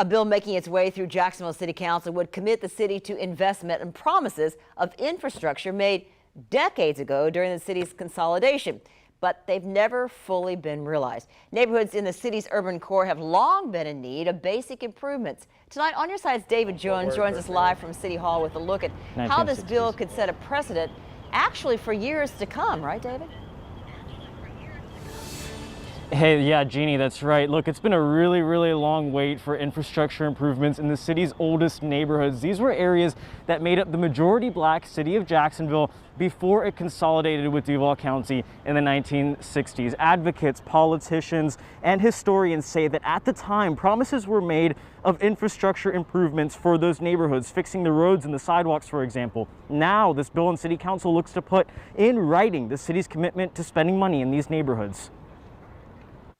A bill making its way through Jacksonville City Council would commit the city to investment and promises of infrastructure made decades ago during the city's consolidation, but they've never fully been realized. Neighborhoods in the city's urban core have long been in need of basic improvements. Tonight on Your Side's David Jones joins us live from City Hall with a look at how this bill could set a precedent actually for years to come, right, David? Hey, yeah, Jeannie, that's right. Look, it's been a really long wait for infrastructure improvements in the city's oldest neighborhoods. These were areas that made up the majority black city of Jacksonville before it consolidated with Duval County in the 1960s. Advocates, politicians, and historians say that at the time, promises were made of infrastructure improvements for those neighborhoods, fixing the roads and the sidewalks, for example. Now, this bill in City Council looks to put in writing the city's commitment to spending money in these neighborhoods.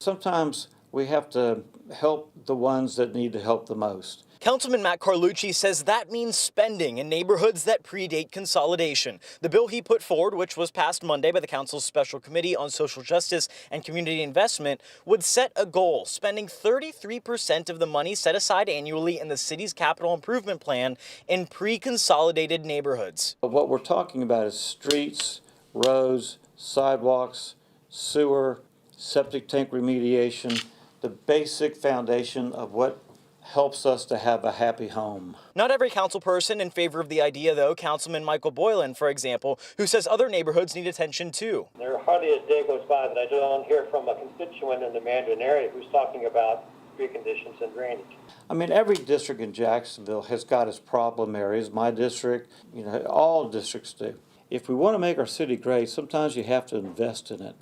Sometimes we have to help the ones that need the help the most. Councilman Matt Carlucci says that means spending in neighborhoods that predate consolidation. The bill he put forward, which was passed Monday by the council's Special Committee on Social Justice and Community Investment, would set a goal, spending 33% of the money set aside annually in the city's capital improvement plan in pre-consolidated neighborhoods. What we're talking about is streets, roads, sidewalks, sewer, septic tank remediation, the basic foundation of what helps us to have a happy home. Not every council person in favor of the idea, though. Councilman Michael Boylan, for example, who says other neighborhoods need attention too. There hardly a day goes by that I don't hear from a constituent in the Mandarin area who's talking about street conditions and drainage. I mean, every district in Jacksonville has got its problem areas. My district, all districts do. If we want to make our city great, sometimes you have to invest in it.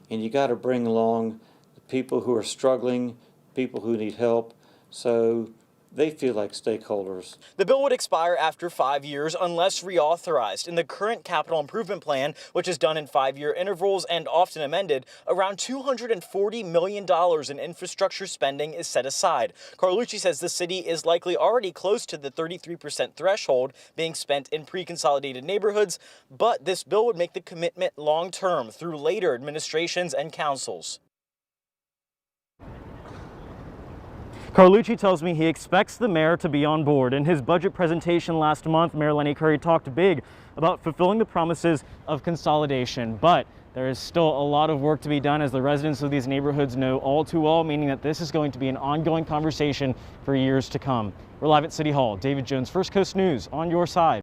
And you got to bring along the people who are struggling, people who need help, so they feel like stakeholders. The bill would expire after 5 years unless reauthorized. In the current capital improvement plan, which is done in 5-year intervals and often amended, around $240 million in infrastructure spending is set aside. Carlucci says the city is likely already close to the 33% threshold being spent in pre-consolidated neighborhoods, but this bill would make the commitment long-term through later administrations and councils. Carlucci tells me he expects the mayor to be on board. In his budget presentation last month, Mayor Lenny Curry talked big about fulfilling the promises of consolidation, but there is still a lot of work to be done, as the residents of these neighborhoods know all too well, meaning that this is going to be an ongoing conversation for years to come. We're live at City Hall. David Jones, First Coast News, on your side.